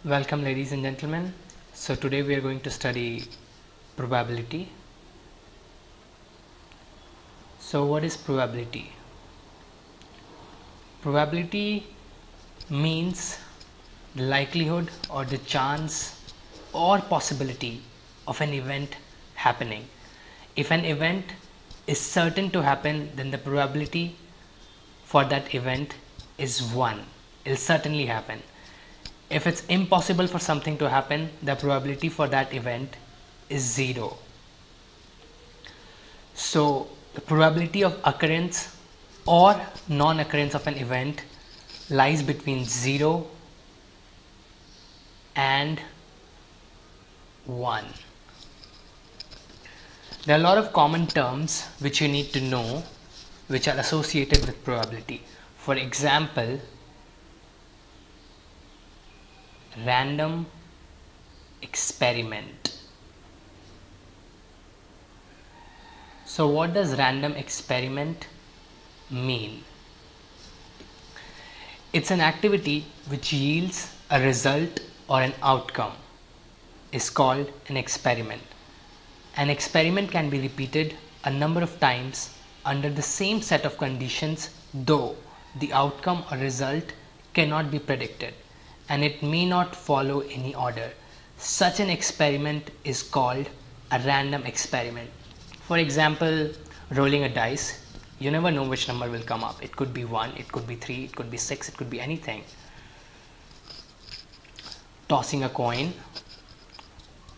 Welcome ladies and gentlemen. So today we are going to study probability. So what is probability? Probability means the likelihood or the chance or possibility of an event happening. If an event is certain to happen, then the probability for that event is 1. It will certainly happen. If it's impossible for something to happen, the probability for that event is 0. So the probability of occurrence or non-occurrence of an event lies between 0 and 1. There are a lot of common terms which you need to know which are associated with probability. For example, random experiment. So what does random experiment mean? It's an activity which yields a result or an outcome is called an experiment. An experiment can be repeated a number of times under the same set of conditions, though the outcome or result cannot be predicted and it may not follow any order. Such an experiment is called a random experiment. For example, rolling a dice, you never know which number will come up. It could be 1, it could be 3, it could be 6, it could be anything. Tossing a coin,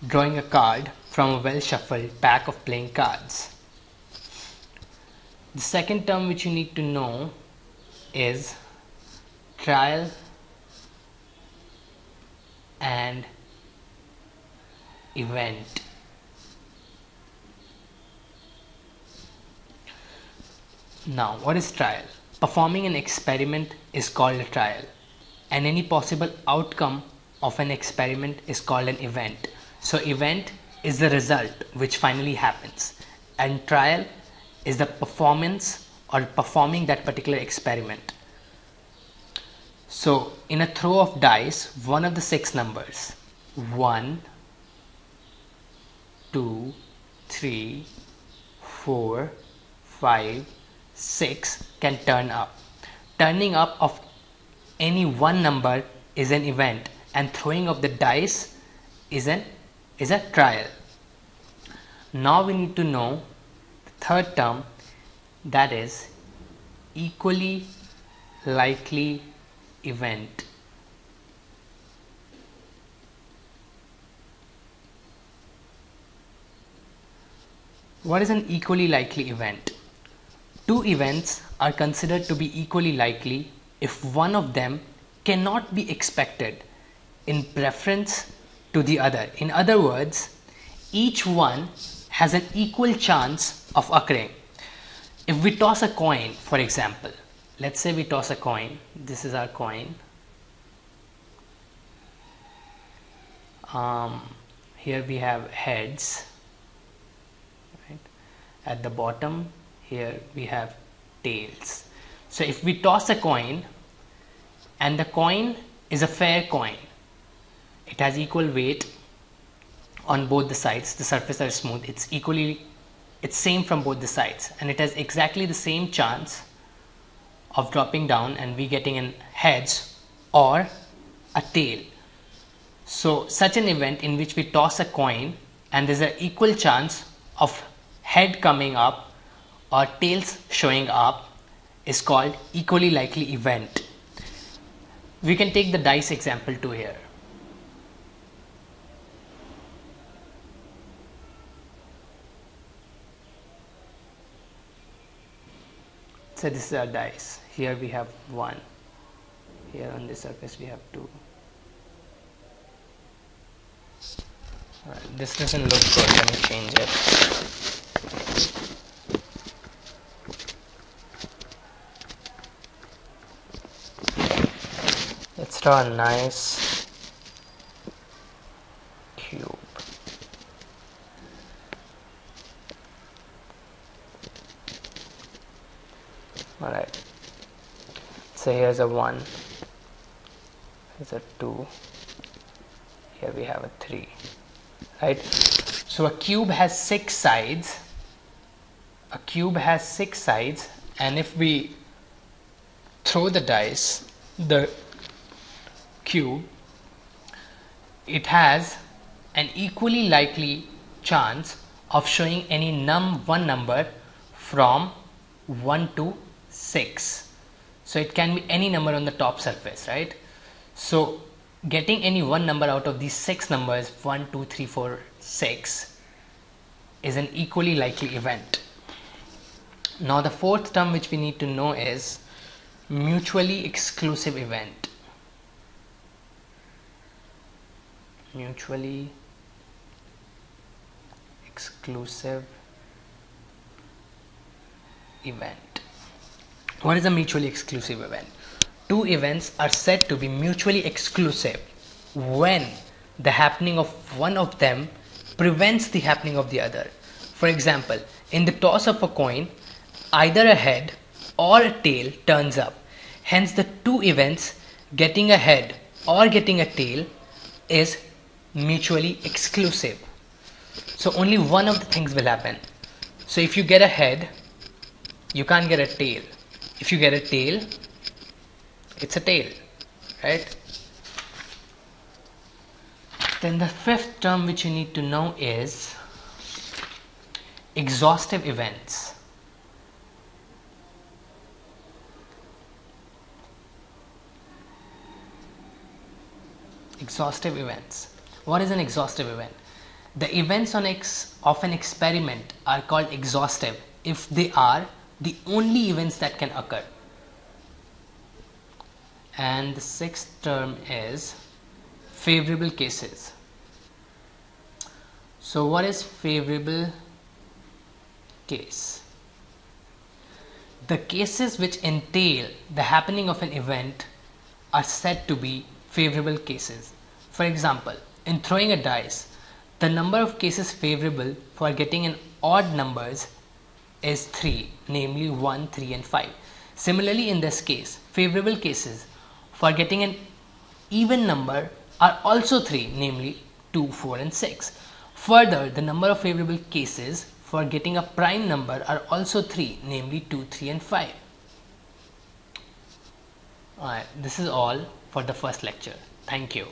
drawing a card from a well shuffled pack of playing cards. The second term which you need to know is trial and event. Now, what is trial? Performing an experiment is called a trial, and any possible outcome of an experiment is called an event. So event is the result which finally happens, and trial is the performance or performing that particular experiment. So in a throw of dice, one of the 6 numbers 1, 2, 3, 4, 5, 6 can turn up. Turning up of any one number is an event, and throwing of the dice is a trial. Now we need to know the third term, that is equally likely event. What is an equally likely event? Two events are considered to be equally likely if one of them cannot be expected in preference to the other. In other words, each one has an equal chance of occurring. If we toss a coin, for example, let's say we toss a coin, this is our coin. Here we have heads, right? At the bottom here we have tails. So if we toss a coin and the coin is a fair coin, it has equal weight on both the sides, the surfaces are smooth, it's same from both the sides, and it has exactly the same chance of dropping down and we getting an heads or a tail. So such an event in which we toss a coin and there's an equal chance of head coming up or tails showing up is called equally likely event. We can take the dice example too here. So this is our dice. Here we have 1. Here on this surface we have 2. Alright, this doesn't look good. Let me change it. Let's draw a nice cube. Alright, so here's a 1, here's a 2, here we have a 3, right? So a cube has 6 sides. A cube has 6 sides, and if we throw the dice, the cube, it has an equally likely chance of showing any one number from 1 to 6. So it can be any number on the top surface, right? So getting any one number out of these 6 numbers, 1, 2, 3, 4, 6, is an equally likely event. Now the fourth term which we need to know is mutually exclusive event. Mutually exclusive event. What is a mutually exclusive event? Two events are said to be mutually exclusive when the happening of one of them prevents the happening of the other. For example, in the toss of a coin, either a head or a tail turns up. Hence the two events, getting a head or getting a tail, is mutually exclusive. So only one of the things will happen. So if you get a head, you can't get a tail. If you get a tail, it's a tail, right? Then the fifth term which you need to know is exhaustive events. Exhaustive events. What is an exhaustive event? The events of an experiment are called exhaustive if they are the only events that can occur. And the sixth term is favorable cases. So what is favorable case? The cases which entail the happening of an event are said to be favorable cases. For example, in throwing a dice, the number of cases favorable for getting an odd numbers is 3, namely 1, 3 and 5. Similarly, in this case, favorable cases for getting an even number are also 3, namely 2, 4 and 6. Further, the number of favorable cases for getting a prime number are also 3, namely 2, 3 and 5. Alright, this is all for the first lecture. Thank you.